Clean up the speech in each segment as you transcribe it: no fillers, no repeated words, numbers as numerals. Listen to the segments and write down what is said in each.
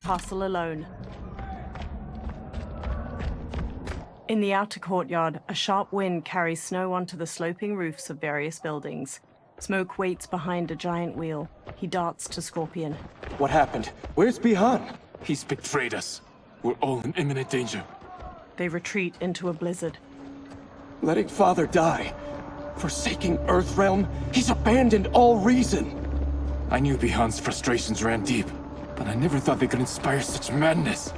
castle alone. In the outer courtyard, a sharp wind carries snow onto the sloping roofs of various buildings. Smoke waits behind a giant wheel. He darts to Scorpion. What happened? Where's Bihan? He's betrayed us. We're all in imminent danger. They retreat into a blizzard. Letting Father die. Forsaking Earthrealm. He's abandoned all reason. I knew Bihan's frustrations ran deep, but I never thought they could inspire such madness.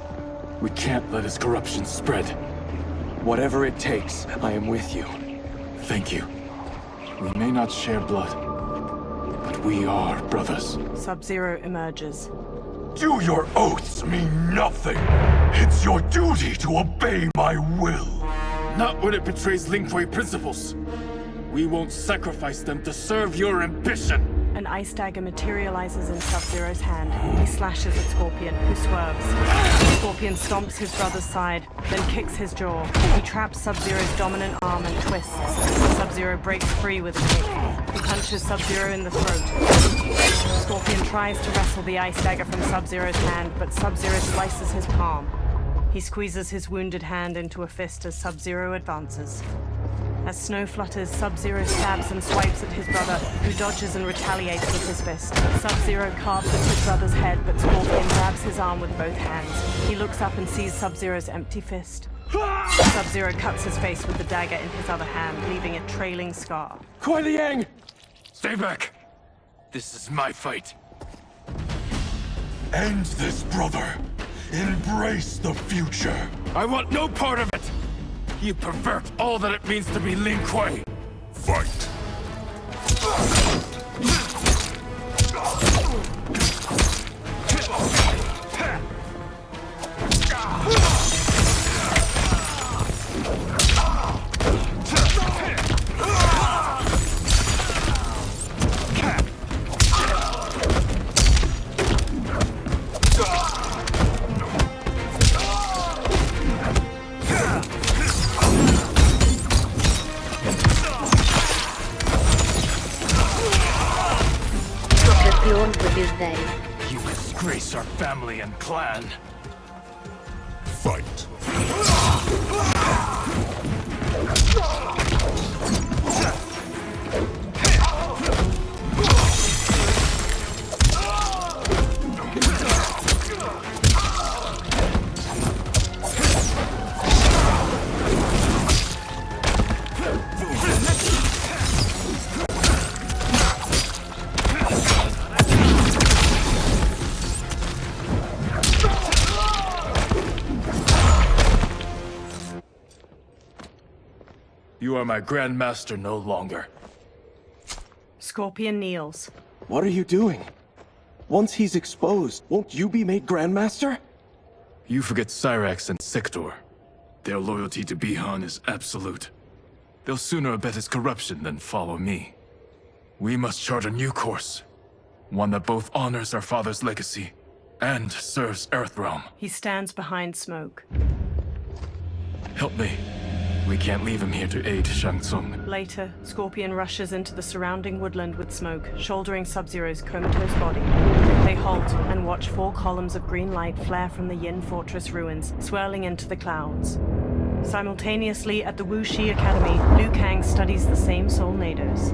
We can't let his corruption spread. Whatever it takes, I am with you. Thank you. We may not share blood, but we are brothers. Sub-Zero emerges. Do your oaths mean nothing? It's your duty to obey my will. Not when it betrays Lin Kuei principles. We won't sacrifice them to serve your ambition. An ice dagger materializes in Sub-Zero's hand. He slashes at Scorpion, who swerves. Scorpion stomps his brother's side, then kicks his jaw. He traps Sub-Zero's dominant arm and twists. Sub-Zero breaks free with a kick. He punches Sub-Zero in the throat. Scorpion tries to wrestle the ice dagger from Sub-Zero's hand, but Sub-Zero slices his palm. He squeezes his wounded hand into a fist as Sub-Zero advances. As snow flutters, Sub-Zero stabs and swipes at his brother, who dodges and retaliates with his fist. Sub-Zero carves at his brother's head, but Scorpion grabs his arm with both hands. He looks up and sees Sub-Zero's empty fist. Sub-Zero cuts his face with the dagger in his other hand, leaving a trailing scar. Kuai Liang! Stay back! This is my fight. End this, brother. Embrace the future. I want no part of it! You pervert all that it means to be Lin Kuei! Fight. You disgrace our family and clan. Fight. You are my Grandmaster no longer. Scorpion kneels. What are you doing? Once he's exposed, won't you be made Grandmaster? You forget Cyrax and Sector. Their loyalty to Bihan is absolute. They'll sooner abet his corruption than follow me. We must chart a new course. One that both honors our father's legacy and serves Earthrealm. He stands behind Smoke. Help me. We can't leave him here to aid Shang Tsung. Later, Scorpion rushes into the surrounding woodland with Smoke, shouldering Sub-Zero's comatose body. They halt and watch 4 columns of green light flare from the Yin Fortress ruins, swirling into the clouds. Simultaneously, at the Wuxi Academy, Liu Kang studies the same soul nados.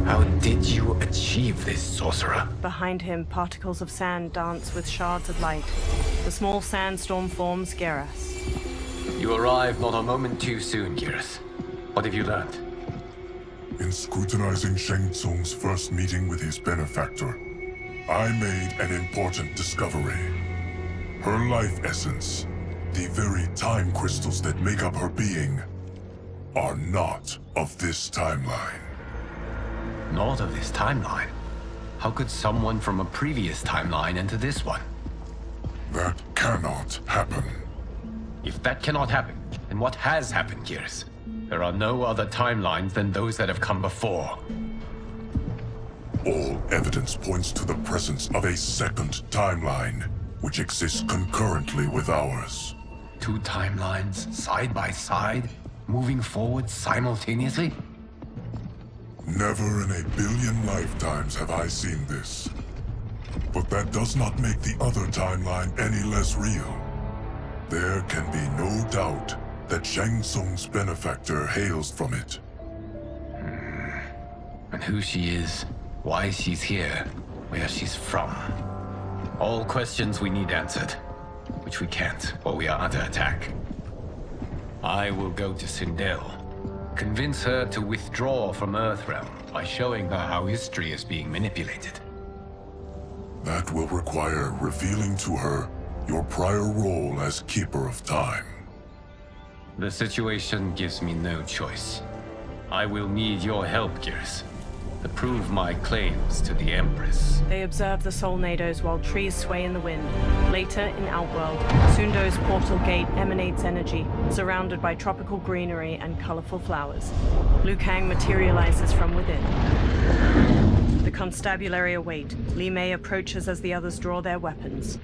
How did you achieve this, sorcerer? Behind him, particles of sand dance with shards of light. The small sandstorm forms Geras. You arrived not a moment too soon, Geras. What have you learned? In scrutinizing Shang Tsung's first meeting with his benefactor, I made an important discovery. Her life essence, the very time crystals that make up her being, are not of this timeline. Not of this timeline? How could someone from a previous timeline enter this one? That cannot happen. If that cannot happen, then what has happened, Geras? There are no other timelines than those that have come before. All evidence points to the presence of a second timeline, which exists concurrently with ours. 2 timelines, side by side, moving forward simultaneously? Never in a billion lifetimes have I seen this. But that does not make the other timeline any less real. There can be no doubt that Shang Tsung's benefactor hails from it. And who she is, why she's here, where she's from. All questions we need answered, which we can't, or we are under attack. I will go to Sindel, convince her to withdraw from Earthrealm by showing her how history is being manipulated. That will require revealing to her your prior role as Keeper of Time. The situation gives me no choice. I will need your help, Gears, to prove my claims to the Empress. They observe the Solnados while trees sway in the wind. Later, in Outworld, Sundo's portal gate emanates energy, surrounded by tropical greenery and colorful flowers. Liu Kang materializes from within. The constabulary await. Li Mei approaches as the others draw their weapons.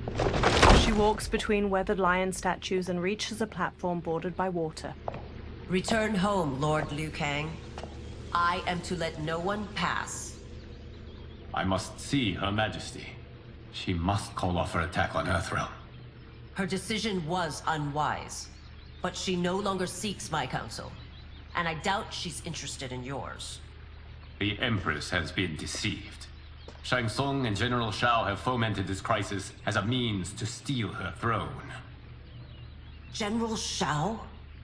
She walks between weathered lion statues and reaches a platform bordered by water. Return home, Lord Liu Kang. I am to let no one pass. I must see Her Majesty. She must call off her attack on Earthrealm. Her decision was unwise, but she no longer seeks my counsel, and I doubt she's interested in yours. The Empress has been deceived. Shang Tsung and General Shao have fomented this crisis as a means to steal her throne. General Shao?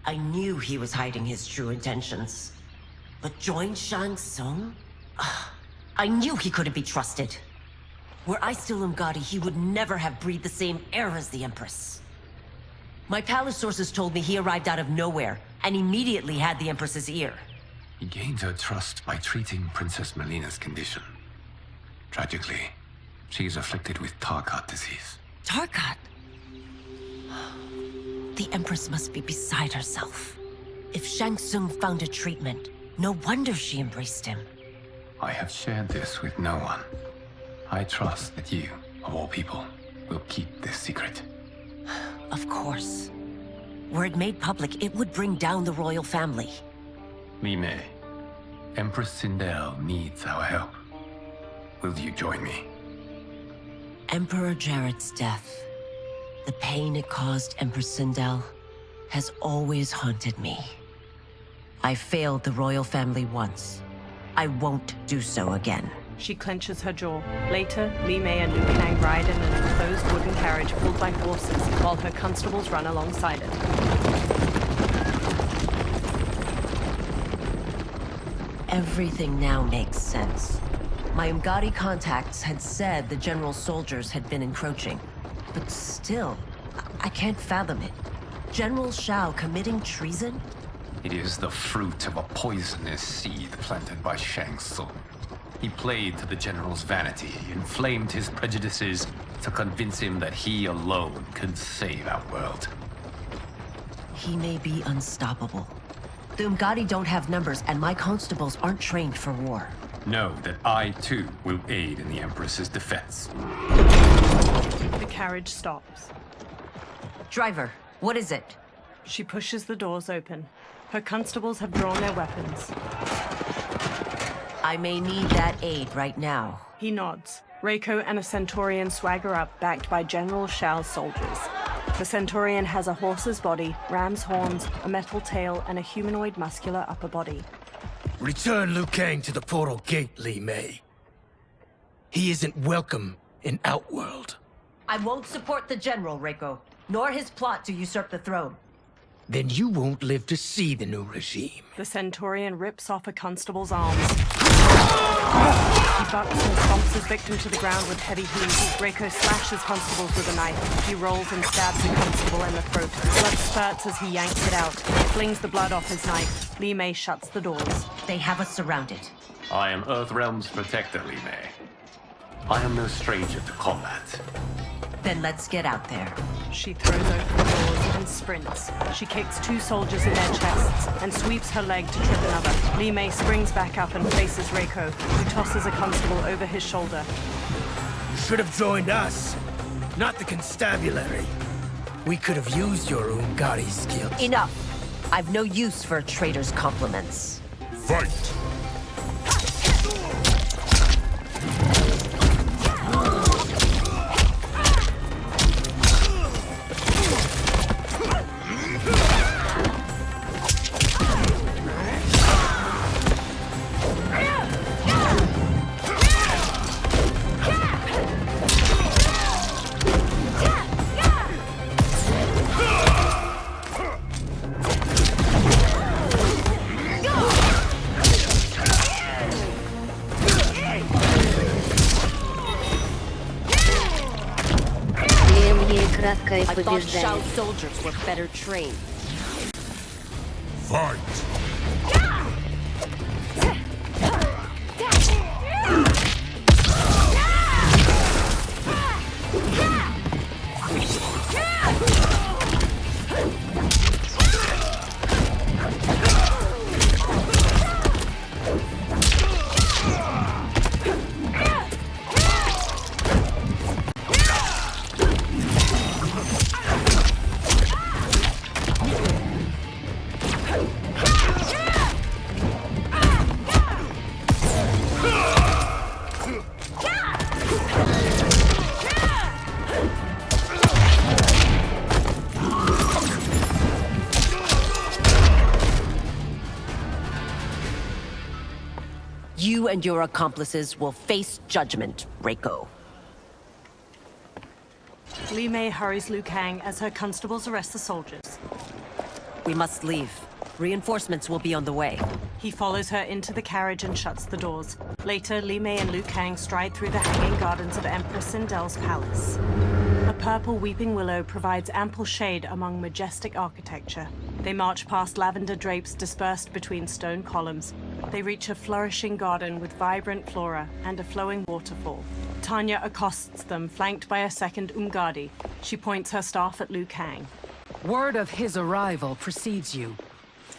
I knew he was hiding his true intentions. But join Shang Tsung? I knew he couldn't be trusted. Were I still Umgadi, he would never have breathed the same air as the Empress. My palace sources told me he arrived out of nowhere, and immediately had the Empress's ear. He gained her trust by treating Princess Melina's condition. Tragically, she is afflicted with Tarkat disease. Tarkat? The Empress must be beside herself. If Shang Tsung found a treatment, no wonder she embraced him. I have shared this with no one. I trust that you, of all people, will keep this secret. Of course. Were it made public, it would bring down the royal family. Li Mei, Empress Sindel needs our help. Will you join me? Emperor Jarrett's death, the pain it caused Empress Sindel, has always haunted me. I failed the royal family once. I won't do so again. She clenches her jaw. Later, Li Mei and Liu Kang ride in an enclosed wooden carriage pulled by horses, while her constables run alongside it. Everything now makes sense. My Umgadi contacts had said the general's soldiers had been encroaching. But still, I can't fathom it. General Shao committing treason? It is the fruit of a poisonous seed planted by Shang Tsung. He played to the general's vanity, inflamed his prejudices to convince him that he alone could save our world. He may be unstoppable. The Umgadi don't have numbers, and my constables aren't trained for war. Know that I, too, will aid in the Empress's defense. The carriage stops. Driver, what is it? She pushes the doors open. Her constables have drawn their weapons. I may need that aid right now. He nods. Reiko and a Centaurian swagger up, backed by General Shao's soldiers. The Centaurian has a horse's body, ram's horns, a metal tail, and a humanoid muscular upper body. Return Liu Kang to the portal gate, Li Mei. He isn't welcome in Outworld. I won't support the general, Reiko, nor his plot to usurp the throne. Then you won't live to see the new regime. The Centaurian rips off a constable's arms. He bucks and stomps his victim to the ground with heavy heaves. Reiko slashes constables with a knife. He rolls and stabs the constable in the throat. Blood spurts as he yanks it out. Flings the blood off his knife. Li Mei shuts the doors. They have us surrounded. I am Earthrealm's protector, Li Mei. I am no stranger to combat. Then let's get out there. She throws open the doors and sprints. She kicks two soldiers in their chests and sweeps her leg to trip another. Li Mei springs back up and faces Reiko, who tosses a constable over his shoulder. You should have joined us, not the constabulary. We could have used your Umgadi skills. Enough! I've no use for a traitor's compliments. Fight! краткое I thought побеждает. Shao soldiers were better trained. Fight! You and your accomplices will face judgment, Reiko. Li Mei hurries Liu Kang as her constables arrest the soldiers. We must leave. Reinforcements will be on the way. He follows her into the carriage and shuts the doors. Later, Li Mei and Liu Kang stride through the hanging gardens of Empress Sindel's palace. A purple weeping willow provides ample shade among majestic architecture. They march past lavender drapes dispersed between stone columns. They reach a flourishing garden with vibrant flora and a flowing waterfall. Tanya accosts them, flanked by a second Umgadi. She points her staff at Liu Kang. Word of his arrival precedes you.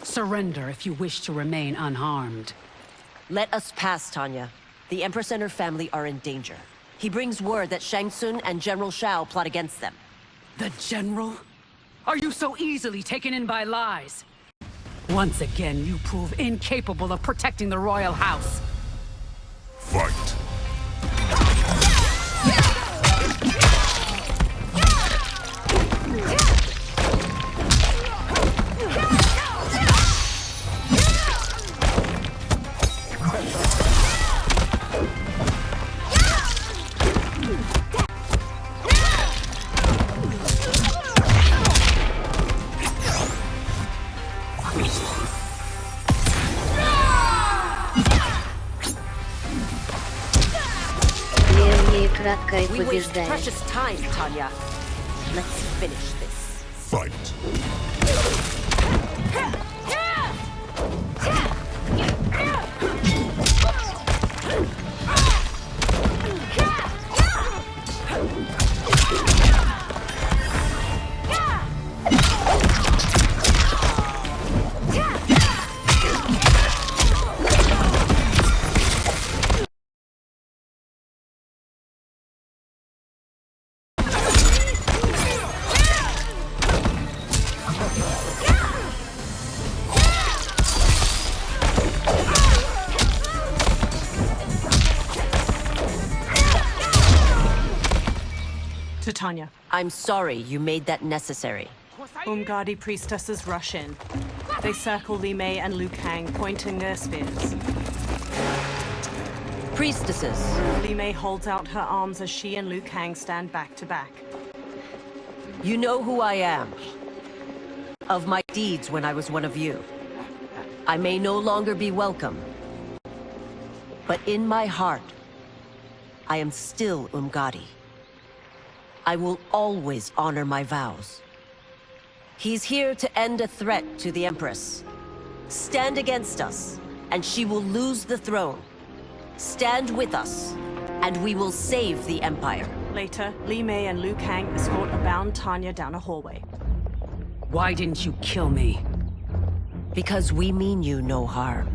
Surrender if you wish to remain unharmed. Let us pass, Tanya. The Empress and her family are in danger. He brings word that Shang Tsung and General Shao plot against them. The General? Are you so easily taken in by lies? Once again, you prove incapable of protecting the royal house. Fight! Краткое We waste побеждает. precious time, Tanya. Let's finish this. Fight! To Tanya. I'm sorry you made that necessary. Umgadi priestesses rush in. They circle Li Mei and Liu Kang, pointing their spears. Priestesses, Li Mei holds out her arms as she and Liu Kang stand back to back. you know who I am. Of my deeds when I was one of you. I may no longer be welcome. But in my heart, I am still Umgadi. I will always honor my vows. He's here to end a threat to the Empress. Stand against us, and she will lose the throne. Stand with us, and we will save the Empire. Later, Li Mei and Liu Kang escort a bound Tanya down a hallway. Why didn't you kill me? Because we mean you no harm.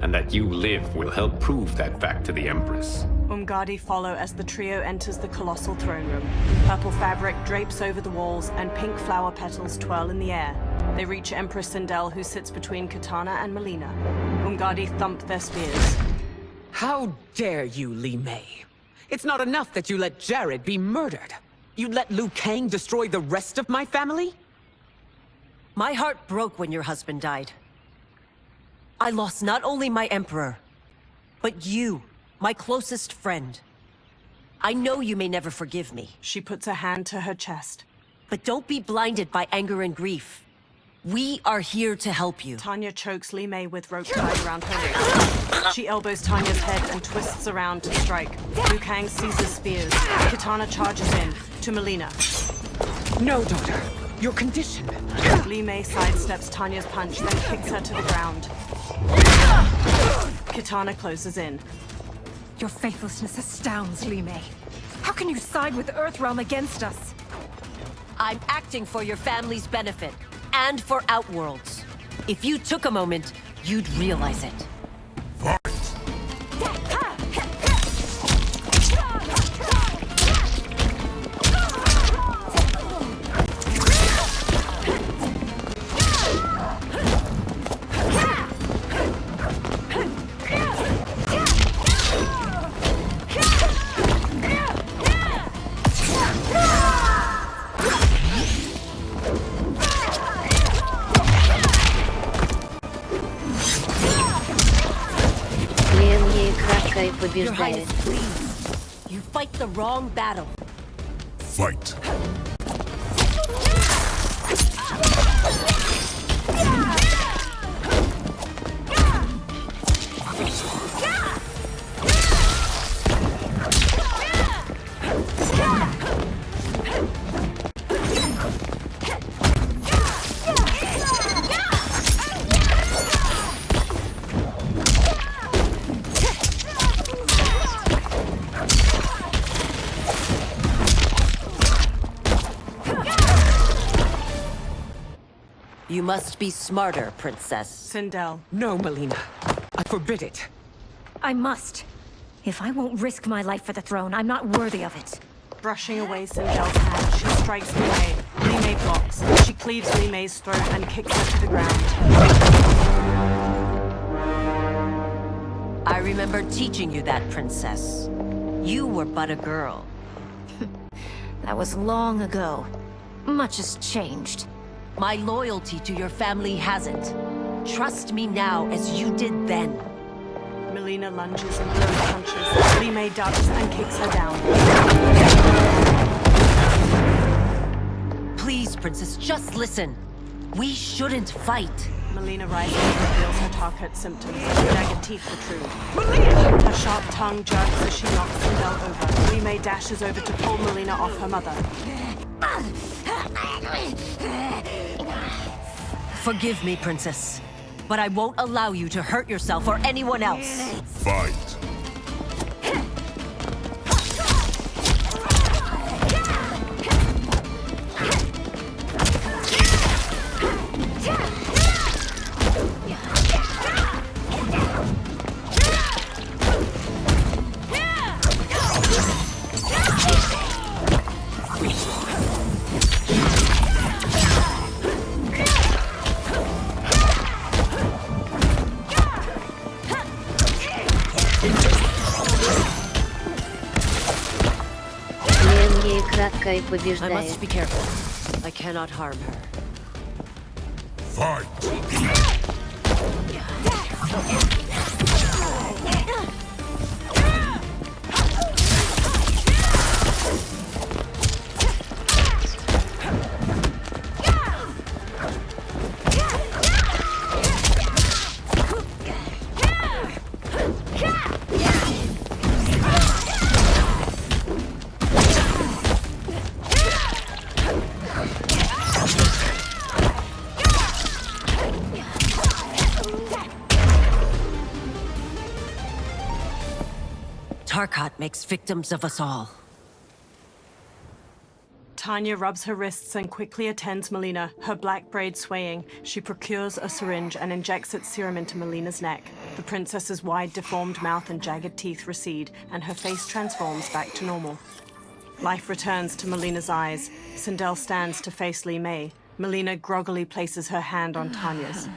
And that you live will help prove that fact to the Empress. Umgadi follow as the trio enters the colossal throne room. Purple fabric drapes over the walls and pink flower petals twirl in the air. They reach Empress Sindel, who sits between Katana and Melina. Umgadi thump their spears. How dare you, Li Mei? It's not enough that you let Jared be murdered. You let Liu Kang destroy the rest of my family? My heart broke when your husband died. I lost not only my Emperor, but you, my closest friend. I know you may never forgive me. She puts a hand to her chest. But don't be blinded by anger and grief. We are here to help you. Tanya chokes Li Mei with rope tied around her wrist. She elbows Tanya's head and twists around to strike. Liu Kang seizes spears. Katana charges in. To Melina. No, daughter. Your condition. Li Mei sidesteps Tanya's punch, then kicks her to the ground. Kitana closes in. Your faithlessness astounds, Li Mei. How can you side with Earthrealm against us? I'm acting for your family's benefit, and for Outworlds. If you took a moment, you'd realize it. Your Highness, please. You fight the wrong battle. Fight. You must be smarter, Princess. Sindel. No, Melina. I forbid it. I must. If I won't risk my life for the throne, I'm not worthy of it. Brushing away Sindel's hand, she strikes Li Mei. Li Mei blocks. She cleaves Li Mei's throat and kicks her to the ground. I remember teaching you that, Princess. You were but a girl. That was long ago. Much has changed. My loyalty to your family hasn't. Trust me now as you did then. Melina lunges and throws punches. Li Mei ducks and kicks her down. Please, Princess, just listen. We shouldn't fight. Melina rises and reveals her Tarkat symptoms. Jagged teeth protrude. Her sharp tongue jerks as she knocks Sindel over. Li Mei dashes over to pull Melina off her mother. Forgive me, Princess, but I won't allow you to hurt yourself or anyone else. Fight. I must be careful. I cannot harm her. Fight! Tarkat makes victims of us all. Tanya rubs her wrists and quickly attends Melina, her black braid swaying. She procures a syringe and injects its serum into Melina's neck. The princess's wide, deformed mouth and jagged teeth recede, and her face transforms back to normal. Life returns to Melina's eyes. Sindel stands to face Li Mei. Melina groggily places her hand on Tanya's.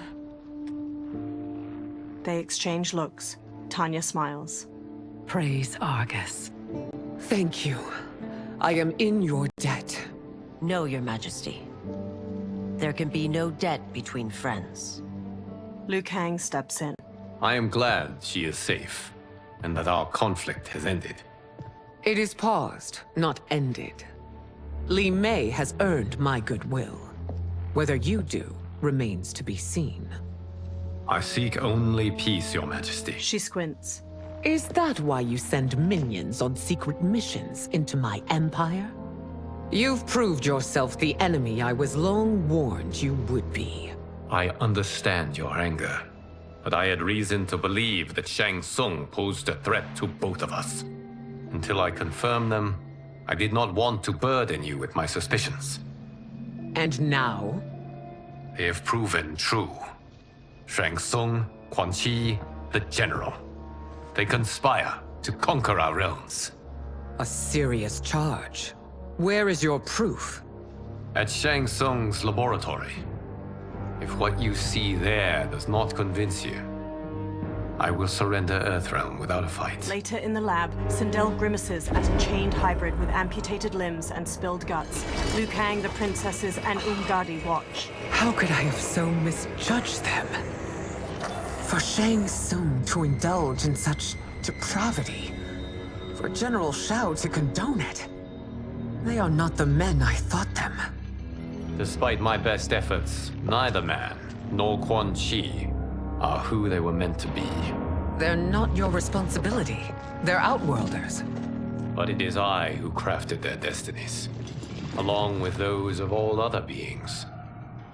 They exchange looks. Tanya smiles. Praise Argus. Thank you. I am in your debt. No, Your Majesty. There can be no debt between friends. Liu Kang steps in. I am glad she is safe, and that our conflict has ended. It is paused, not ended. Li Mei has earned my goodwill. Whether you do remains to be seen. I seek only peace, Your Majesty. She squints. Is that why you send minions on secret missions into my empire? You've proved yourself the enemy I was long warned you would be. I understand your anger, but I had reason to believe that Shang Tsung posed a threat to both of us. Until I confirmed them, I did not want to burden you with my suspicions. And now? They have proven true. Shang Tsung, Quan Chi, the General. They conspire to conquer our realms. A serious charge. Where is your proof? At Shang Tsung's laboratory. If what you see there does not convince you, I will surrender Earthrealm without a fight. Later in the lab, Sindel grimaces at a chained hybrid with amputated limbs and spilled guts. Liu Kang, the princesses, and Umgadi watch. How could I have so misjudged them? For Shang Tsung to indulge in such depravity, for General Shao to condone it, they are not the men I thought them. Despite my best efforts, neither man nor Quan Chi are who they were meant to be. They're not your responsibility. They're Outworlders. But it is I who crafted their destinies, along with those of all other beings,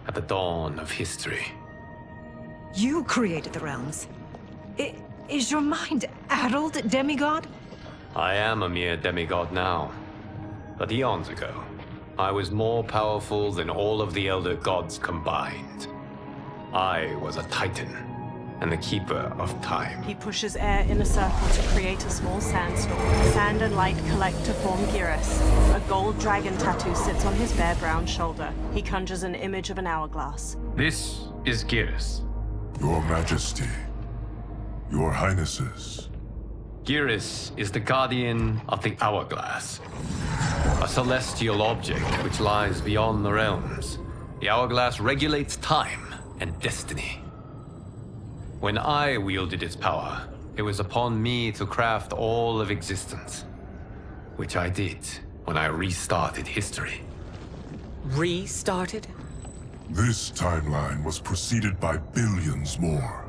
at the dawn of history. You created the realms. Is your mind addled, demigod? I am a mere demigod now, but eons ago, I was more powerful than all of the Elder Gods combined. I was a Titan, and the Keeper of Time. He pushes air in a circle to create a small sandstorm. Sand and light collect to form Geras. A gold dragon tattoo sits on his bare brown shoulder. He conjures an image of an hourglass. This is Geras. Your Majesty, Your Highnesses. Geras is the guardian of the Hourglass, a celestial object which lies beyond the realms. The Hourglass regulates time and destiny. When I wielded its power, it was upon me to craft all of existence, which I did when I restarted history. Restarted? This timeline was preceded by billions more.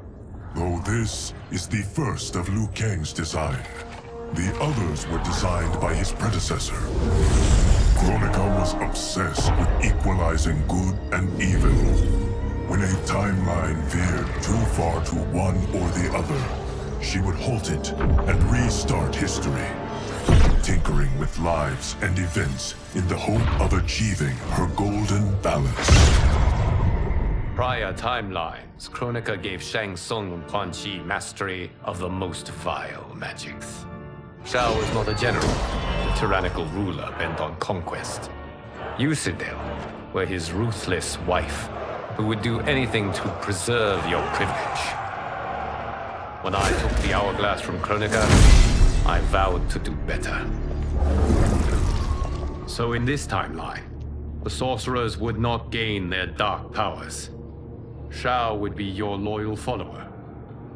Though this is the first of Liu Kang's design. The others were designed by his predecessor. Kronika was obsessed with equalizing good and evil. When a timeline veered too far to one or the other, she would halt it and restart history, tinkering with lives and events in the hope of achieving her golden balance. Prior timelines, Kronika gave Shang Tsung and Quan Chi mastery of the most vile magics. Shao was not a general, a tyrannical ruler bent on conquest. You, Sindel, were his ruthless wife, who would do anything to preserve your privilege. When I took the hourglass from Kronika, I vowed to do better. So in this timeline, the sorcerers would not gain their dark powers. Shao would be your loyal follower,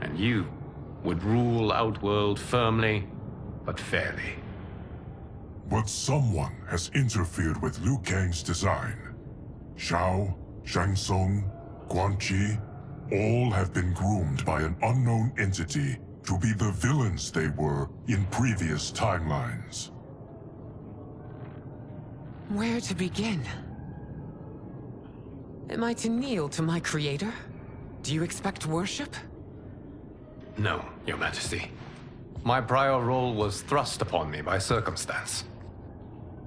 and you would rule Outworld firmly, but fairly. But someone has interfered with Liu Kang's design. Shao, Shang Tsung, Quan Chi, all have been groomed by an unknown entity to be the villains they were in previous timelines. Where to begin? Am I to kneel to my creator? Do you expect worship? No, Your Majesty. My prior role was thrust upon me by circumstance.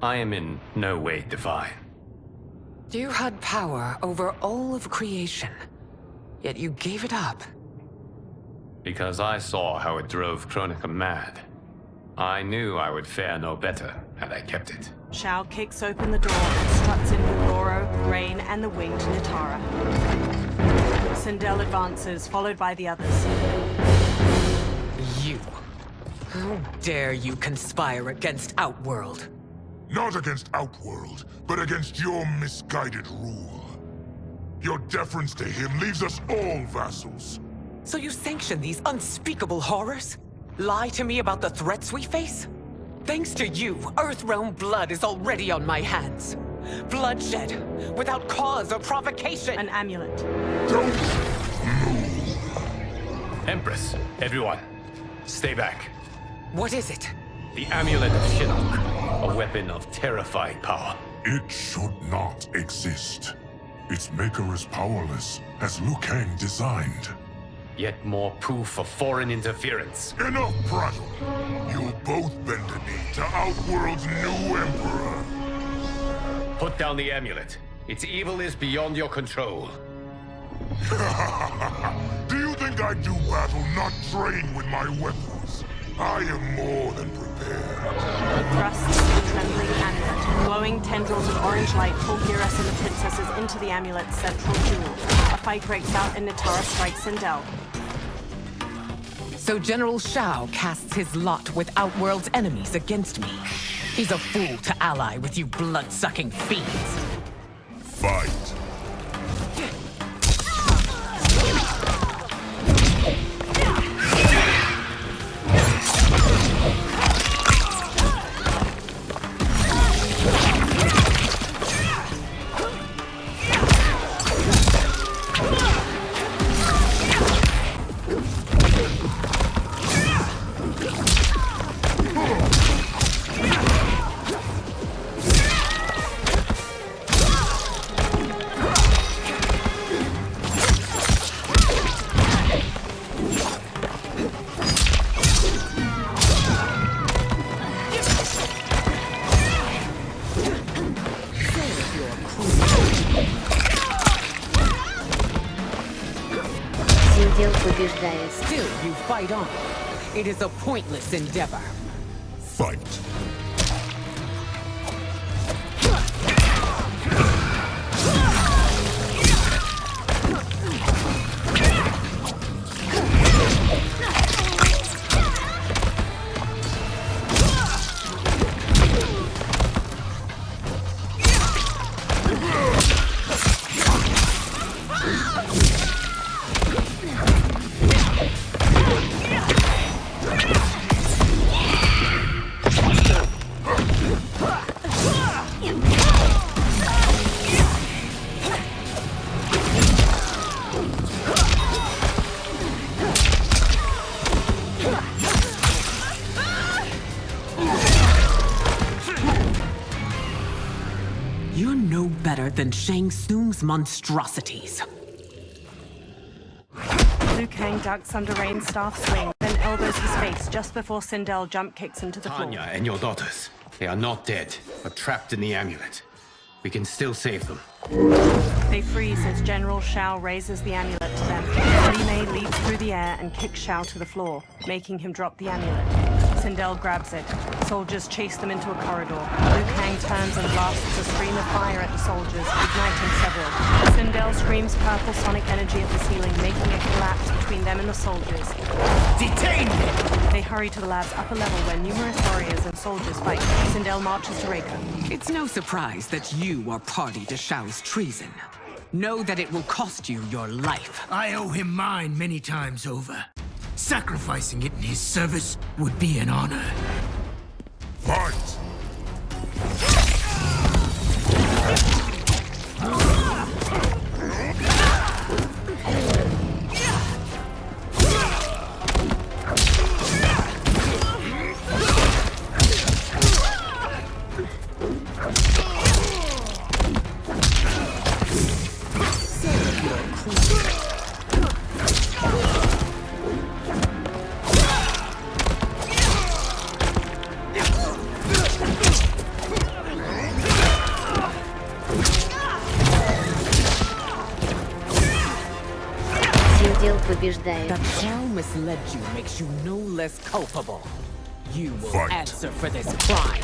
I am in no way divine. You had power over all of creation, yet you gave it up. Because I saw how it drove Kronika mad. I knew I would fare no better had I kept it. Shao kicks open the door and struts in with Goro, Rain, and the winged Nitara. Sindel advances, followed by the others. You. How dare you conspire against Outworld? Not against Outworld, but against your misguided rule. Your deference to him leaves us all vassals. So you sanction these unspeakable horrors? Lie to me about the threats we face? Thanks to you, Earthrealm blood is already on my hands. Bloodshed, without cause or provocation. An amulet. Don't move. Empress, everyone, stay back. What is it? The Amulet of Shinnok, a weapon of terrifying power. It should not exist. Its maker is powerless, as Liu Kang designed. Yet more proof of foreign interference. Enough prattle! You'll both bend a knee to Outworld's new emperor. Put down the amulet. Its evil is beyond your control. Do you think I do battle not trained with my weapons? I am more than prepared. Thrusts the trembling amulet. Glowing tendrils of orange light pull Geras and the princesses into the amulet's central jewel. A fight breaks out and Natara strikes Sindel. So General Shao casts his lot with Outworld's enemies against me. He's a fool to ally with you blood-sucking fiends. Fight. Still, you fight on. It is a pointless endeavor. Fight. You're no better than Shang Tsung's monstrosities. Liu Kang ducks under Rain's staff swing, then elbows his face just before Sindel jump kicks into the floor. Tanya and your daughters. They are not dead, but trapped in the amulet. We can still save them. They freeze as General Shao raises the amulet to them. Li Mei leaps through the air and kicks Shao to the floor, making him drop the amulet. Sindel grabs it. Soldiers chase them into a corridor. Liu Kang turns and blasts a stream of fire at the soldiers, igniting several. Sindel screams purple sonic energy at the ceiling, making it collapse between them and the soldiers. Detain me! They hurry to the lab's upper level where numerous warriors and soldiers fight. Sindel marches to Reiko. It's no surprise that you are party to Shao's treason. Know that it will cost you your life. I owe him mine many times over. Sacrificing it in his service would be an honor. Fight! That Shao misled you makes you no less culpable. You will answer for this crime.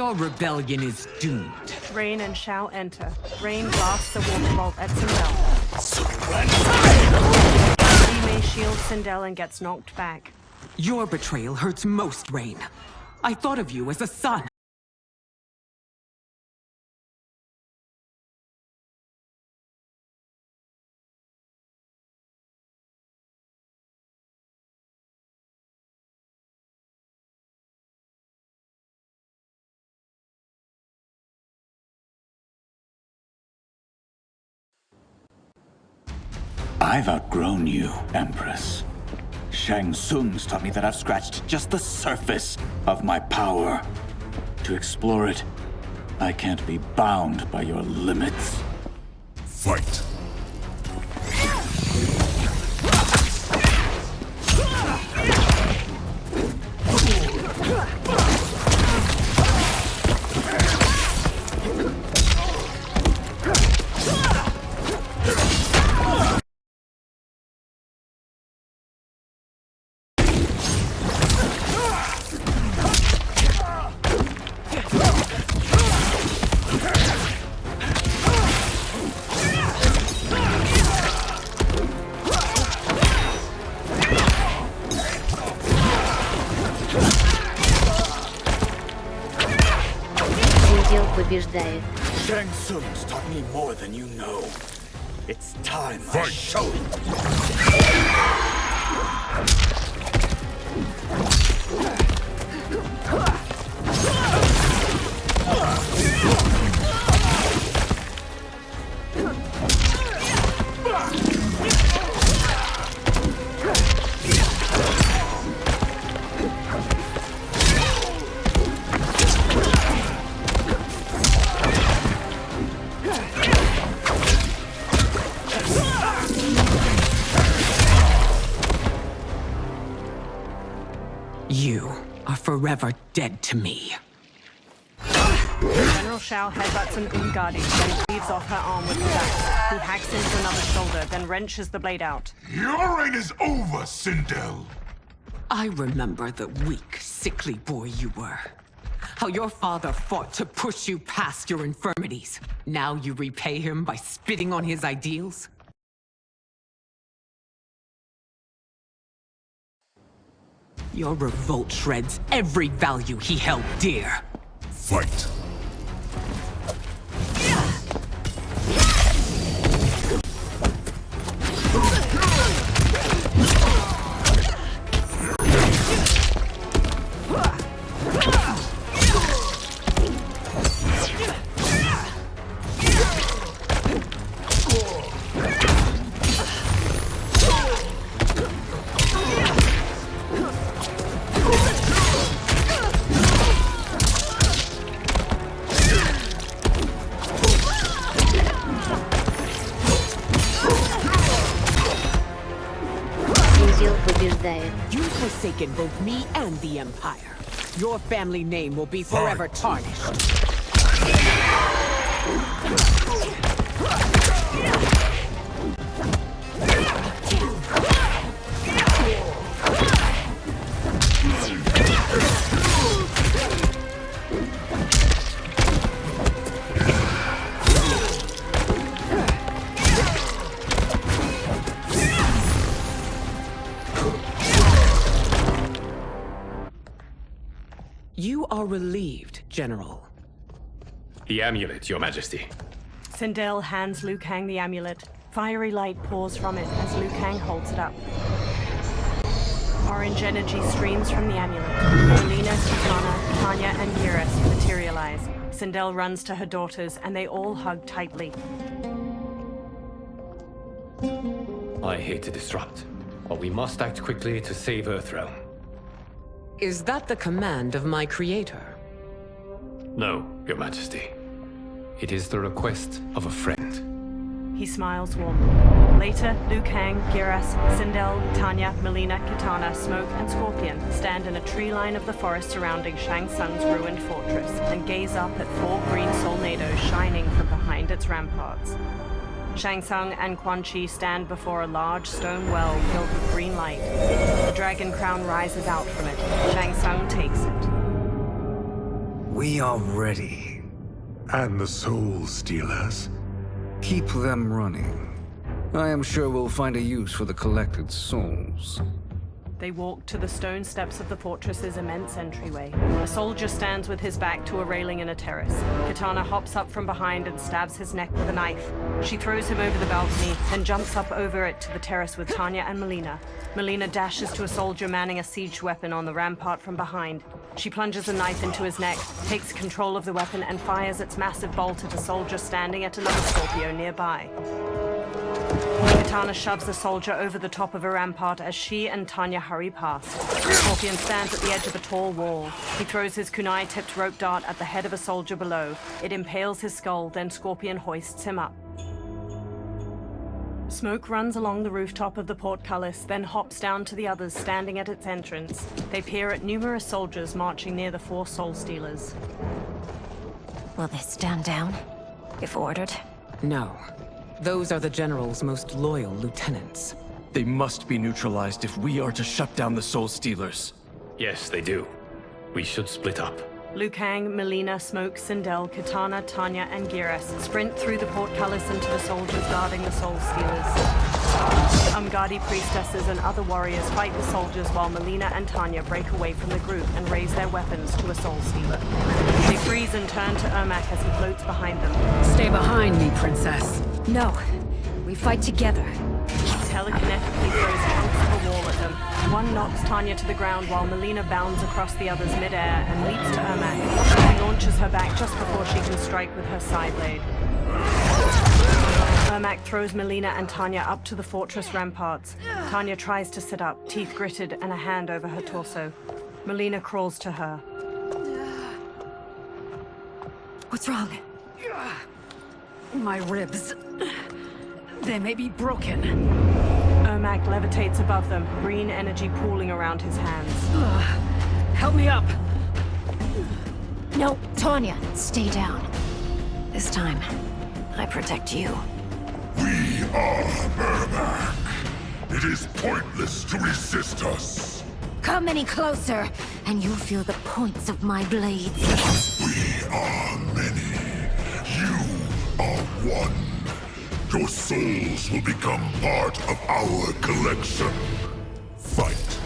Your rebellion is doomed. Rain and Shao enter. Rain blasts a water bolt at Sindel. He may shield Sindel and gets knocked back. Your betrayal hurts most, Rain. I thought of you as a son. I've outgrown you, Empress. Shang Tsung's taught me that I've scratched just the surface of my power. To explore it, I can't be bound by your limits. Fight. Побеждает. Shang Tsung's taught me more than you know. It's time I show You are forever dead to me. General Shao headbutts an Ungadi, then cleaves off her arm with his axe. He hacks into another shoulder, then wrenches the blade out. Your reign is over, Sindel. I remember the weak, sickly boy you were. How your father fought to push you past your infirmities. Now you repay him by spitting on his ideals? Your revolt shreds every value he held dear. Fight. You've forsaken both me and the Empire. Your family name will be forever tarnished. You are relieved, General. The amulet, Your Majesty. Sindel hands Liu Kang the amulet. Fiery light pours from it as Liu Kang holds it up. Orange energy streams from the amulet. Melina, Kitana, Tanya, and Geras materialize. Sindel runs to her daughters, and they all hug tightly. I hate to disrupt, but we must act quickly to save Earthrealm. Is that the command of my creator? No, Your Majesty. It is the request of a friend. He smiles warmly. Later, Liu Kang, Geras, Sindel, Tanya, Melina, Kitana, Smoke, and Scorpion stand in a tree line of the forest surrounding Shang Tsung's ruined fortress and gaze up at 4 green solnados shining from behind its ramparts. Shang Tsung and Quan Chi stand before a large stone well filled with green light. The dragon crown rises out from it. Shang Tsung takes it. We are ready. And the Soul Stealers? Keep them running. I am sure we'll find a use for the collected souls. They walk to the stone steps of the fortress's immense entryway. A soldier stands with his back to a railing in a terrace. Kitana hops up from behind and stabs his neck with a knife. She throws him over the balcony, then jumps up over it to the terrace with Tanya and Melina. Melina dashes to a soldier manning a siege weapon on the rampart from behind. She plunges a knife into his neck, takes control of the weapon, and fires its massive bolt at a soldier standing at another Scorpio nearby. Kitana shoves the soldier over the top of a rampart as she and Tanya hurry past. Scorpion stands at the edge of a tall wall. He throws his kunai-tipped rope dart at the head of a soldier below. It impales his skull, then Scorpion hoists him up. Smoke runs along the rooftop of the portcullis, then hops down to the others standing at its entrance. They peer at numerous soldiers marching near the 4 Soul Stealers. Will they stand down, if ordered? No. Those are the General's most loyal lieutenants. They must be neutralized if we are to shut down the Soul Stealers. Yes, they do. We should split up. Liu Kang, Melina, Smoke, Sindel, Kitana, Tanya, and Geras sprint through the portcullis into the soldiers guarding the Soul Stealers. Umgadi priestesses and other warriors fight the soldiers while Melina and Tanya break away from the group and raise their weapons to a Soul Stealer. They freeze and turn to Ermac as he floats behind them. Stay behind me, princess. No. We fight together. He telekinetically throws chunks of a wall at them. One knocks Tanya to the ground while Melina bounds across the others midair and leaps to Ermac. He launches her back just before she can strike with her side blade. Ermac throws Melina and Tanya up to the fortress ramparts. Tanya tries to sit up, teeth gritted and a hand over her torso. Melina crawls to her. What's wrong? My ribs. They may be broken. Ermac levitates above them, green energy pooling around his hands. Help me up! No, Tanya, stay down. This time, I protect you. We are Ermac. It is pointless to resist us. Come any closer, and you'll feel the points of my blades. We are many. You are one. Your souls will become part of our collection. Fight.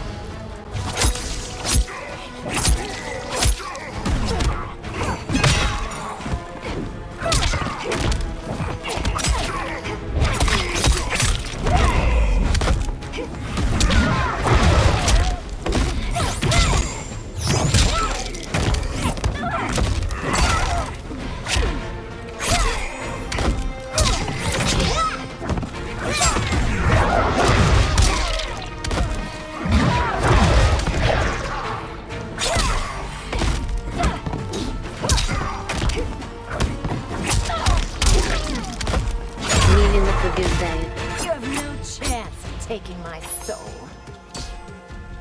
You have no chance of taking my soul.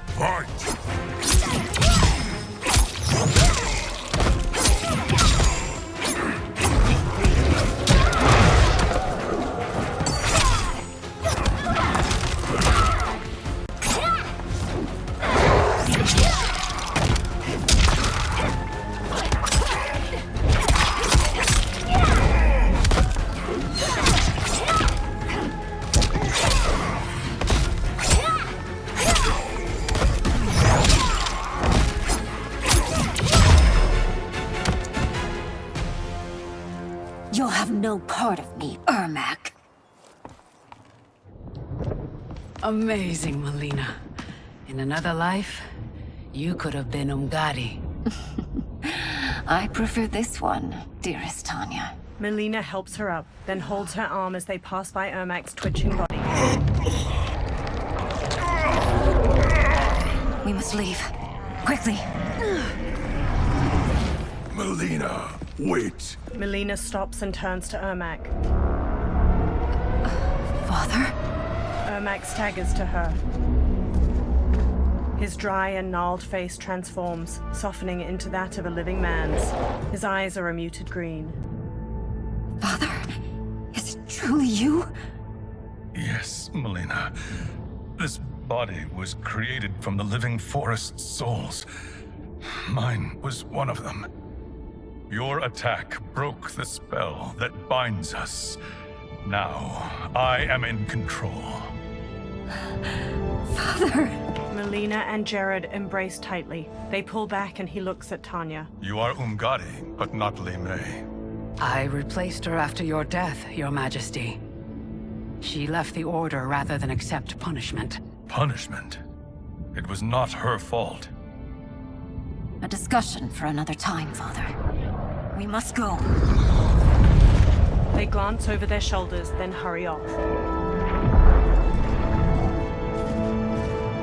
Fight! You'll have no part of me, Ermac. Amazing, Melina. In another life, you could have been Umgadi. I prefer this one, dearest Tanya. Melina helps her up, then holds her arm as they pass by Ermac's twitching body. We must leave. Quickly. Melina, wait. Melina stops and turns to Ermac. Father? Ermac staggers to her. His dry and gnarled face transforms, softening into that of a living man's. His eyes are a muted green. Father? Is it truly you? Yes, Melina. This body was created from the living forest's souls. Mine was one of them. Your attack broke the spell that binds us. Now, I am in control. Father! Melina and Jared embrace tightly. They pull back and he looks at Tanya. You are Umgadi, but not Li Mei. I replaced her after your death, Your Majesty. She left the Order rather than accept punishment. Punishment? It was not her fault. A discussion for another time, Father. We must go. They glance over their shoulders, then hurry off.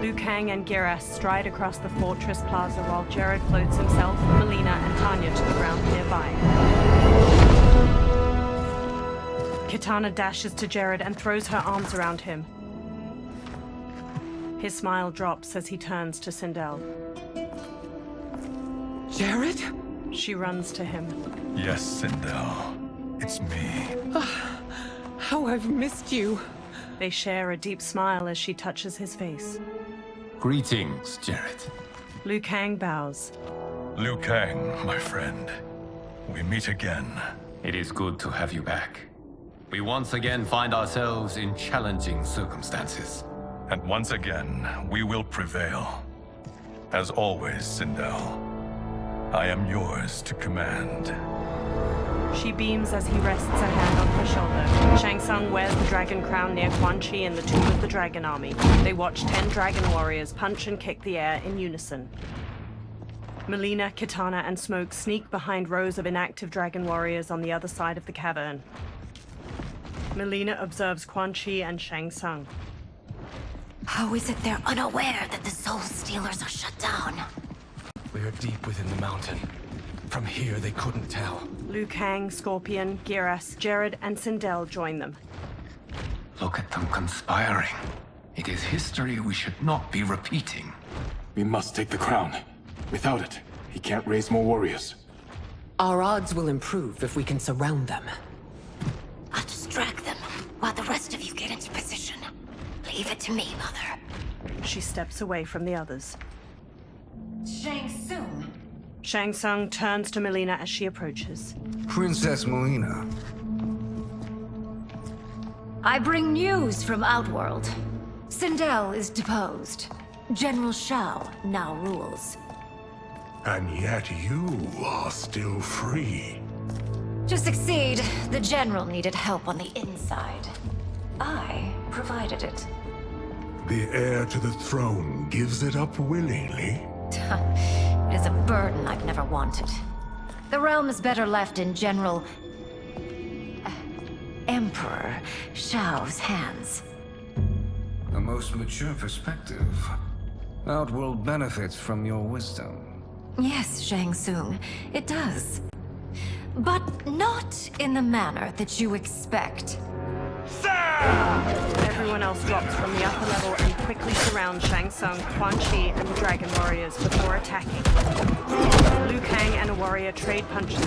Liu Kang and Giras stride across the fortress plaza while Jared floats himself, Melina, and Tanya to the ground nearby. Kitana dashes to Jared and throws her arms around him. His smile drops as he turns to Sindel. Jared? She runs to him. Yes, Sindel. It's me. How I've missed you. They share a deep smile as she touches his face. Greetings, Jared. Liu Kang bows. Liu Kang, my friend. We meet again. It is good to have you back. We once again find ourselves in challenging circumstances. And once again, we will prevail. As always, Sindel, I am yours to command. She beams as he rests a hand on her shoulder. Shang Tsung wears the dragon crown near Quan Chi in the Tomb of the Dragon Army. They watch 10 dragon warriors punch and kick the air in unison. Melina, Kitana, and Smoke sneak behind rows of inactive dragon warriors on the other side of the cavern. Melina observes Quan Chi and Shang Tsung. How is it they're unaware that the Soul Stealers are shut down? We are deep within the mountain. From here, they couldn't tell. Liu Kang, Scorpion, Giras, Jared, and Sindel join them. Look at them conspiring. It is history we should not be repeating. We must take the crown. Without it, he can't raise more warriors. Our odds will improve if we can surround them. I'll distract them while the rest of you get into position. Leave it to me, Mother. She steps away from the others. Shang Tsung. Shang Tsung turns to Melina as she approaches. Princess Melina. I bring news from Outworld. Sindel is deposed. General Shao now rules. And yet you are still free. To succeed, the General needed help on the inside. I provided it. The heir to the throne gives it up willingly. It is a burden I've never wanted. The realm is better left in General... Emperor Shao's hands. A most mature perspective. Outworld benefits from your wisdom. Yes, Shang Tsung, it does. But not in the manner that you expect. Everyone else drops from the upper level and quickly surrounds Shang Tsung, Quan Chi, and the Dragon Warriors before attacking. Liu Kang and a warrior trade punches.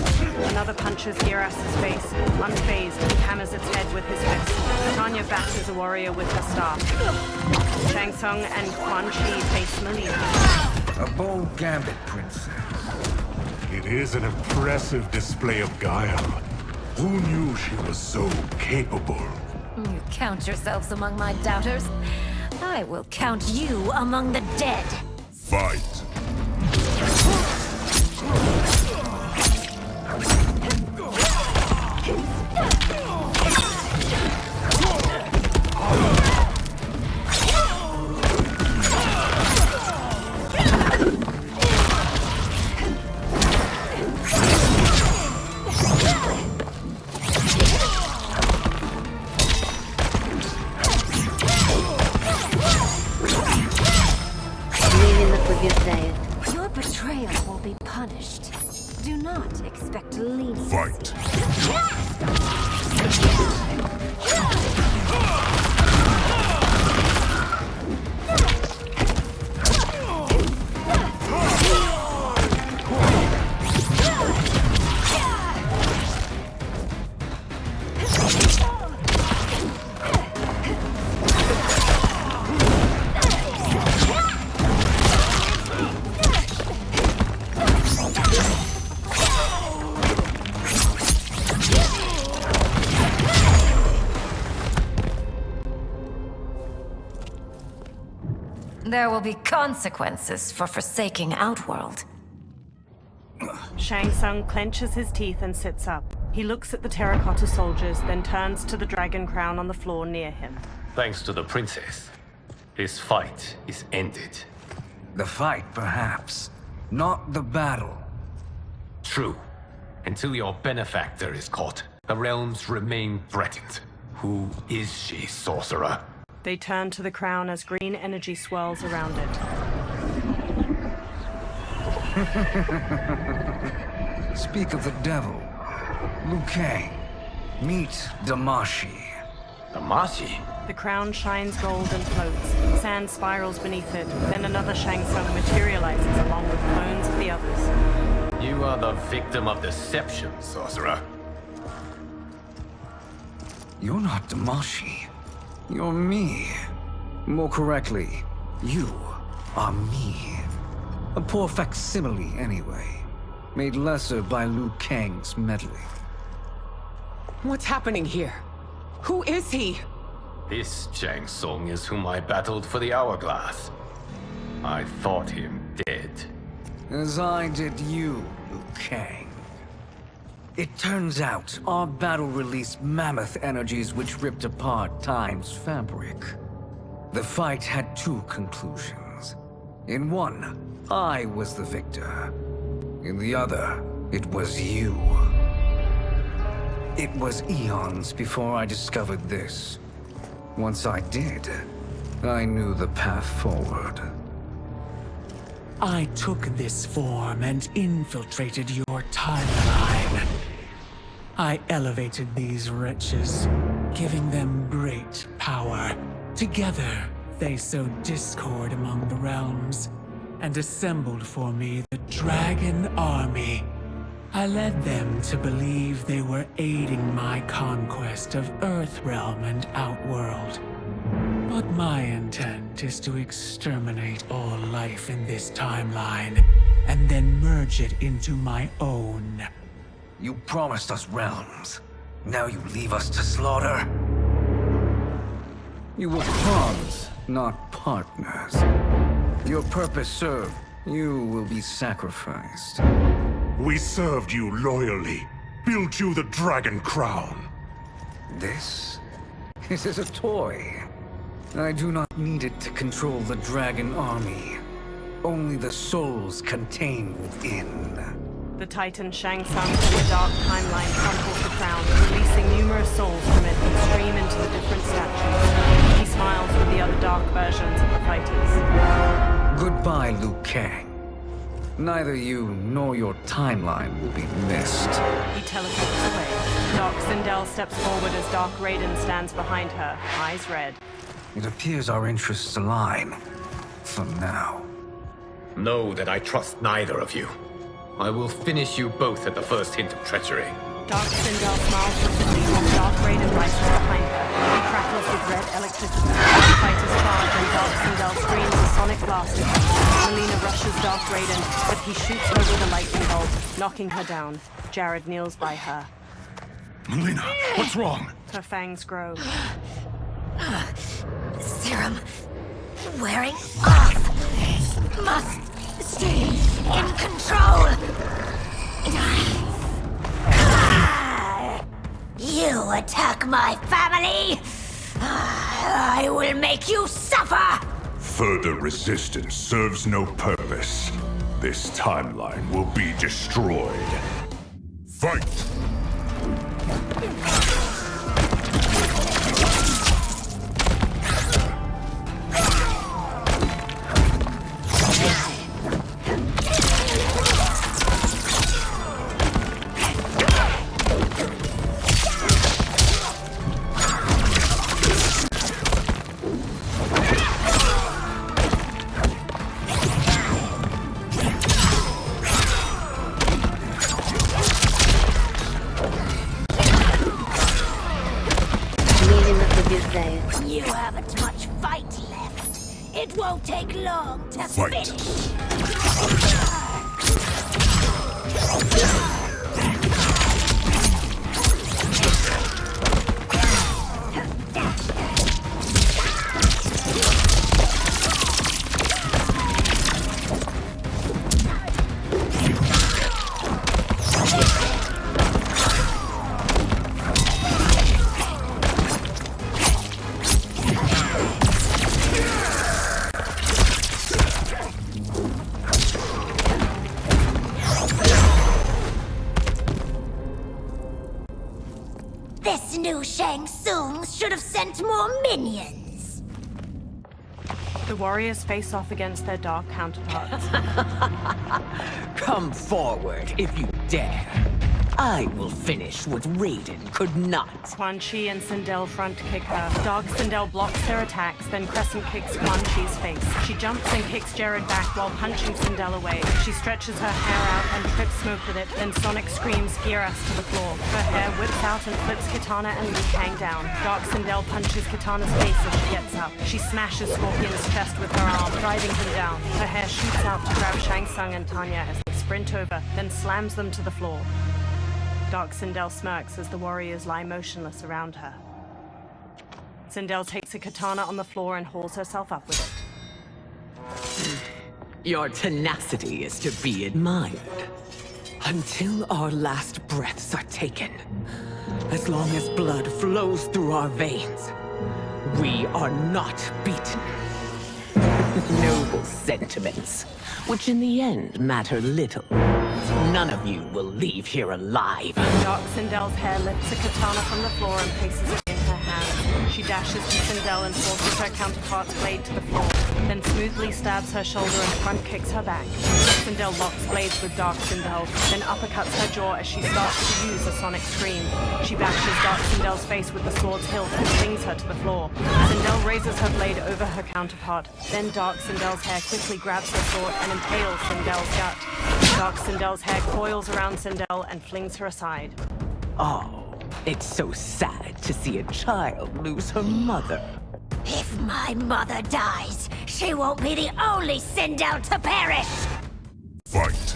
Another punches Giras' face, unfazed, and hammers its head with his fist. Tanya bashes a warrior with her staff. Shang Tsung and Quan Chi face Melina. A bold gambit, princess. It is an impressive display of guile. Who knew she was so capable? You count yourselves among my doubters. I will count you among the dead. Fight. Немедленно побеждаю. There will be consequences for forsaking Outworld. Shang Tsung clenches his teeth and sits up. He looks at the terracotta soldiers, then turns to the dragon crown on the floor near him. Thanks to the princess, this fight is ended. The fight, perhaps. Not the battle. True. Until your benefactor is caught, the realms remain threatened. Who is she, sorcerer? They turn to the crown as green energy swirls around it. Speak of the devil. Liu Kang. Meet Damashi. Damashi? The crown shines gold and floats. Sand spirals beneath it. Then another Shang Tsung materializes along with clones of the others. You are the victim of deception, sorcerer. You're not Damashi. You're me. More correctly, you are me. A poor facsimile, anyway. Made lesser by Liu Kang's meddling. What's happening here? Who is he? This Shang Tsung is whom I battled for the Hourglass. I thought him dead. As I did you, Liu Kang. It turns out our battle released mammoth energies which ripped apart time's fabric. The fight had two conclusions. In one, I was the victor. In the other, it was you. It was eons before I discovered this. Once I did, I knew the path forward. I took this form and infiltrated your timeline. I elevated these wretches, giving them great power. Together, they sowed discord among the realms, and assembled for me the Dragon Army. I led them to believe they were aiding my conquest of Earthrealm and Outworld. But my intent is to exterminate all life in this timeline, and then merge it into my own. You promised us realms. Now you leave us to slaughter? You were pawns, not partners. Your purpose served. You will be sacrificed. We served you loyally, built you the Dragon Crown. This is a toy. I do not need it to control the Dragon Army. Only the souls contained within. The Titan Shang Tsung from the dark timeline crumples the crown, releasing numerous souls from it that stream into the different statues. He smiles with the other dark versions of the fighters. Goodbye, Liu Kang. Neither you nor your timeline will be missed. He teleports away. Dark Sindel steps forward as Dark Raiden stands behind her, eyes red. It appears our interests align. For now. Know that I trust neither of you. I will finish you both at the first hint of treachery. Dark Sindel smiles wickedly while Dark Raiden rises behind her. He crackles with red electricity. The fighters charge and Dark Sindel screams a sonic blast at him. Melina rushes Dark Raiden, but he shoots her with a lightning bolt, knocking her down. Jared kneels by her. Melina, what's wrong? Her fangs grow. Serum wearing off. Must stay in control. You attack my family, I will make you suffer! Further resistance serves no purpose. This timeline will be destroyed. Fight! You haven't much fight left. It won't take long to finish. This new Shang Tsung should have sent more minions. The warriors face off against their dark counterparts. Come forward if you dare. I will finish what Raiden could not. Quan Chi and Sindel front kick her. Dark Sindel blocks their attacks, then crescent kicks Quan Chi's face. She jumps and kicks Jared back while punching Sindel away. She stretches her hair out and trips Smoke with it, then Sonic screams Geras to the floor. Her hair whips out and flips Kitana and Liu Kang down. Dark Sindel punches Kitana's face as she gets up. She smashes Scorpion's chest with her arm, driving him down. Her hair shoots out to grab Shang Tsung and Tanya as they sprint over, then slams them to the floor. Dark Sindel smirks as the warriors lie motionless around her. Sindel takes a katana on the floor and hauls herself up with it. Your tenacity is to be admired. Until our last breaths are taken, as long as blood flows through our veins, we are not beaten. Noble sentiments, which in the end matter little. None of you will leave here alive. Dark Sindel's hair lifts a katana from the floor and places it in her hand. She dashes to Sindel and forces her counterpart's blade to the floor, then smoothly stabs her shoulder and front kicks her back. Sindel locks blades with Dark Sindel, then uppercuts her jaw as she starts to use a sonic scream. She bashes Dark Sindel's face with the sword's hilt and flings her to the floor. Sindel raises her blade over her counterpart, then Dark Sindel's hair quickly grabs her sword and impales Sindel's gut. Dark Sindel's hair coils around Sindel and flings her aside. Oh, it's so sad to see a child lose her mother. If my mother dies, she won't be the only Sindel to perish! Fight!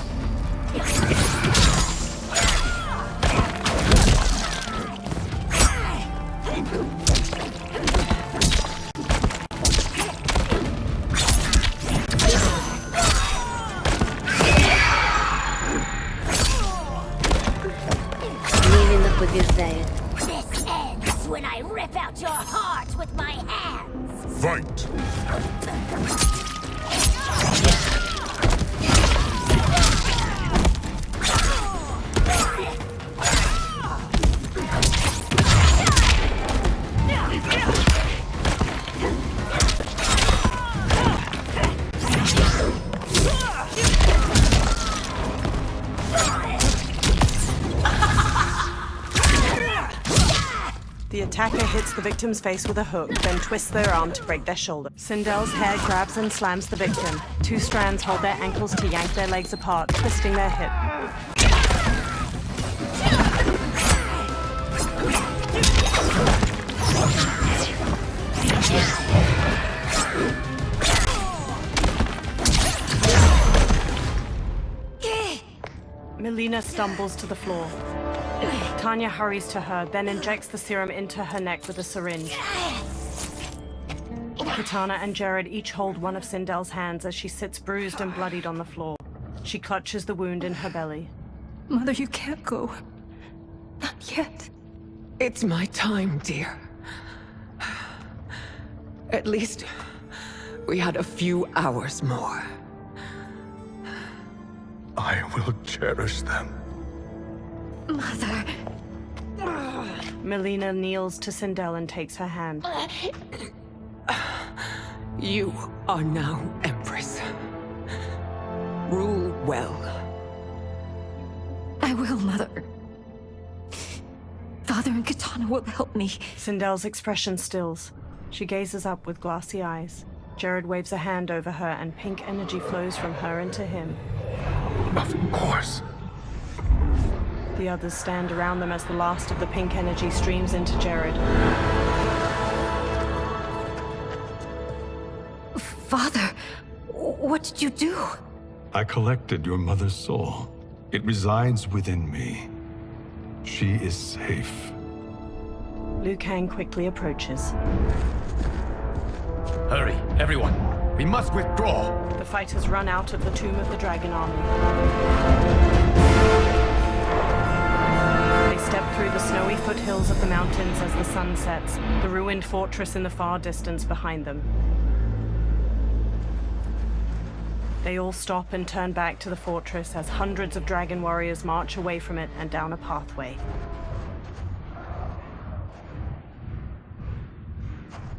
Побеждает. This ends when I rip out your heart with my hands! Fight! The attacker hits the victim's face with a hook, then twists their arm to break their shoulder. Sindel's hair grabs and slams the victim. Two strands hold their ankles to yank their legs apart, twisting their hip. Melina stumbles to the floor. Tanya hurries to her, then injects the serum into her neck with a syringe. Kitana and Jared each hold one of Sindel's hands as she sits bruised and bloodied on the floor. She clutches the wound in her belly. Mother, you can't go. Not yet. It's my time, dear. At least we had a few hours more. I will cherish them. Mother. Melina kneels to Sindel and takes her hand. You are now Empress. Rule well. I will, Mother. Father and Kitana will help me. Sindel's expression stills. She gazes up with glassy eyes. Jared waves a hand over her and pink energy flows from her into him. Of course. The others stand around them as the last of the pink energy streams into Jared. Father, what did you do? I collected your mother's soul. It resides within me. She is safe. Liu Kang quickly approaches. Hurry, everyone. We must withdraw. The fighters run out of the Tomb of the Dragon Army. They step through the snowy foothills of the mountains as the sun sets, the ruined fortress in the far distance behind them. They all stop and turn back to the fortress as hundreds of dragon warriors march away from it and down a pathway.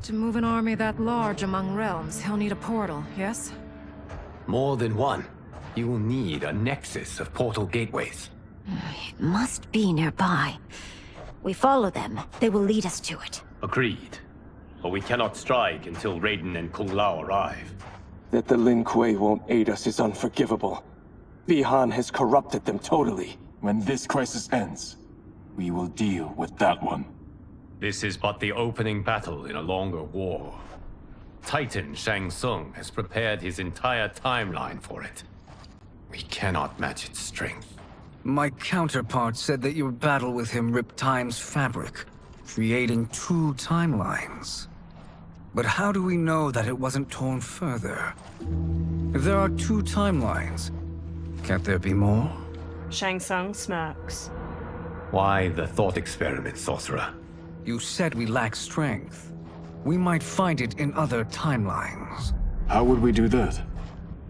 To move an army that large among realms, he'll need a portal, yes? More than one. You will need a nexus of portal gateways. It must be nearby. We follow them. They will lead us to it. Agreed. But we cannot strike until Raiden and Kung Lao arrive. That the Lin Kuei won't aid us is unforgivable. Bi-Han has corrupted them totally. When this crisis ends, we will deal with that one. This is but the opening battle in a longer war. Titan Shang Tsung has prepared his entire timeline for it. We cannot match its strength. My counterpart said that your battle with him ripped time's fabric, creating 2 timelines. But how do we know that it wasn't torn further? If there are 2 timelines, can't there be more? Shang Tsung smirks. Why the thought experiment, sorcerer? You said we lack strength. We might find it in other timelines. How would we do that?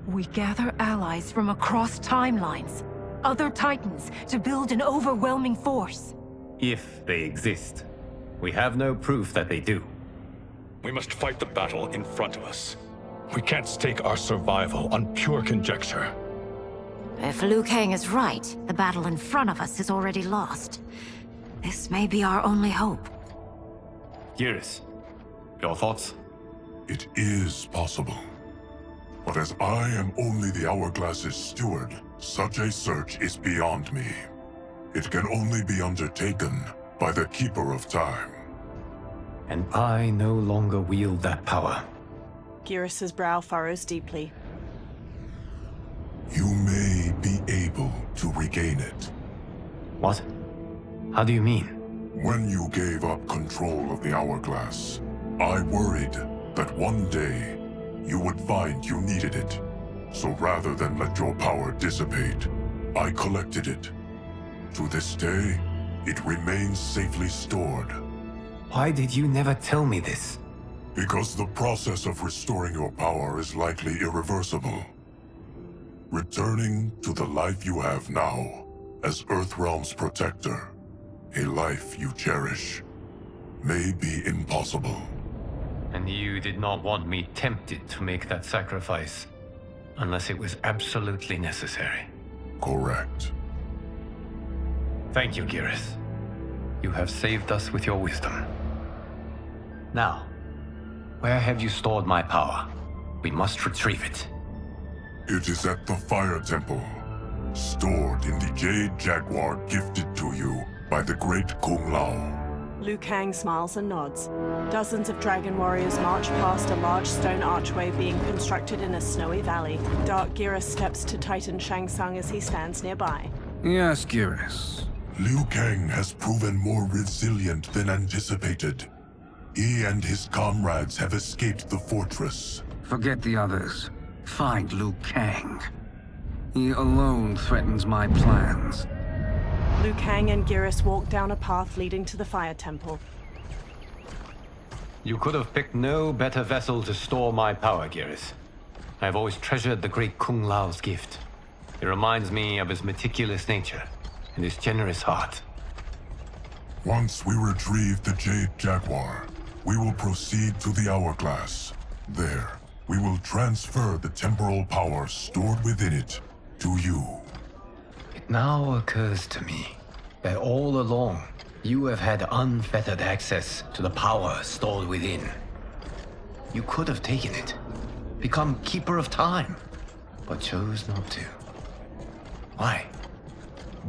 We gather allies from across timelines, other titans, to build an overwhelming force. If they exist. We have no proof that they do. We must fight the battle in front of us. We can't stake our survival on pure conjecture. If Liu Kang is right, the battle in front of us is already lost. This may be our only hope. Geras, your thoughts? It is possible. But as I am only the Hourglass's steward, such a search is beyond me. It can only be undertaken by the Keeper of Time. And I no longer wield that power. Geras' brow furrows deeply. You may be able to regain it. What? How do you mean? When you gave up control of the Hourglass, I worried that one day you would find you needed it. So rather than let your power dissipate, I collected it. To this day, it remains safely stored. Why did you never tell me this? Because the process of restoring your power is likely irreversible. Returning to the life you have now, as Earthrealm's protector, a life you cherish, may be impossible. And you did not want me tempted to make that sacrifice, unless it was absolutely necessary. Correct. Thank you, Geras. You have saved us with your wisdom. Now, where have you stored my power? We must retrieve it. It is at the Fire Temple, stored in the Jade Jaguar gifted to you by the great Kung Lao. Liu Kang smiles and nods. Dozens of dragon warriors march past a large stone archway being constructed in a snowy valley. Dark Geras steps to Titan Shang Tsung as he stands nearby. Yes, Geras. Liu Kang has proven more resilient than anticipated. He and his comrades have escaped the fortress. Forget the others. Find Liu Kang. He alone threatens my plans. Liu Kang and Geras walk down a path leading to the Fire Temple. You could have picked no better vessel to store my power, Geras. I have always treasured the great Kung Lao's gift. It reminds me of his meticulous nature and his generous heart. Once we retrieve the Jade Jaguar, we will proceed to the Hourglass. There, we will transfer the temporal power stored within it to you. It now occurs to me that all along, you have had unfettered access to the power stored within. You could have taken it, become Keeper of Time, but chose not to. Why?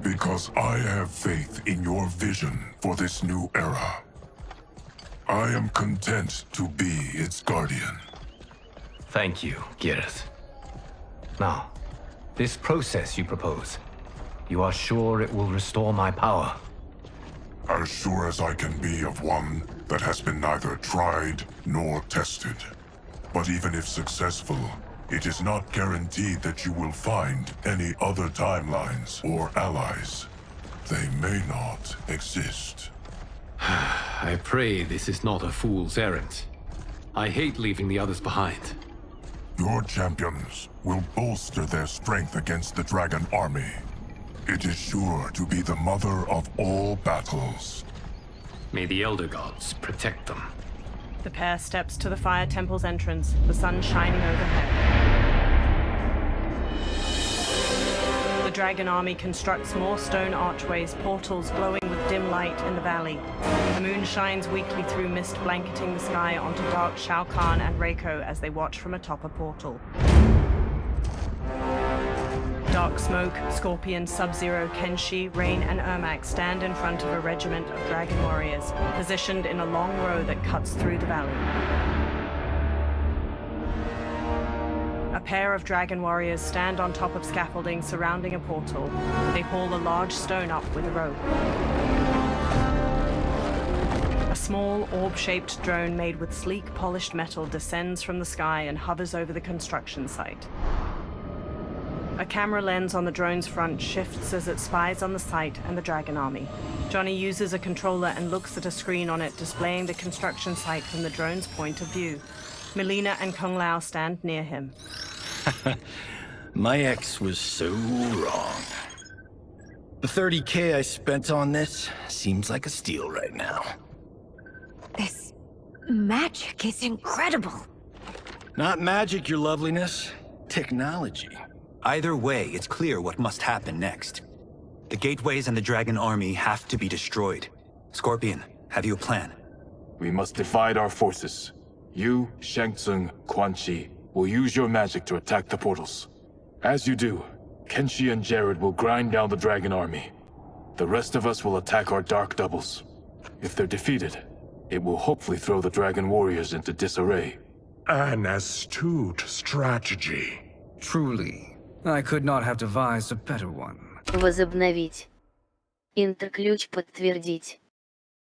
Because I have faith in your vision for this new era. I am content to be its guardian. Thank you, Geras. Now, this process you propose, you are sure it will restore my power? As sure as I can be of one that has been neither tried nor tested. But even if successful, it is not guaranteed that you will find any other timelines or allies. They may not exist. I pray this is not a fool's errand. I hate leaving the others behind. Your champions will bolster their strength against the Dragon Army. It is sure to be the mother of all battles. May the Elder Gods protect them. The pair steps to the Fire Temple's entrance, the sun shining overhead. The dragon army constructs more stone archways, portals glowing with dim light in the valley. The moon shines weakly through mist blanketing the sky onto dark Shao Kahn and Reiko as they watch from atop a portal. Dark Smoke, Scorpion, Sub-Zero, Kenshi, Rain, and Ermac stand in front of a regiment of dragon warriors, positioned in a long row that cuts through the valley. A pair of dragon warriors stand on top of scaffolding surrounding a portal. They haul a large stone up with a rope. A small, orb-shaped drone made with sleek, polished metal descends from the sky and hovers over the construction site. A camera lens on the drone's front shifts as it spies on the site and the dragon army. Johnny uses a controller and looks at a screen on it displaying the construction site from the drone's point of view. Melina and Kung Lao stand near him. My ex was so wrong. The 30K I spent on this seems like a steal right now. This magic is incredible. Not magic, your loveliness. Technology. Either way, it's clear what must happen next. The gateways and the dragon army have to be destroyed. Scorpion, have you a plan? We must divide our forces. You, Shang Tsung, Quan Chi, will use your magic to attack the portals. As you do, Kenshi and Jared will grind down the dragon army. The rest of us will attack our dark doubles. If they're defeated, it will hopefully throw the dragon warriors into disarray. An astute strategy. Truly. I could not have devised a better one. Возобновить. Интерключ подтвердить.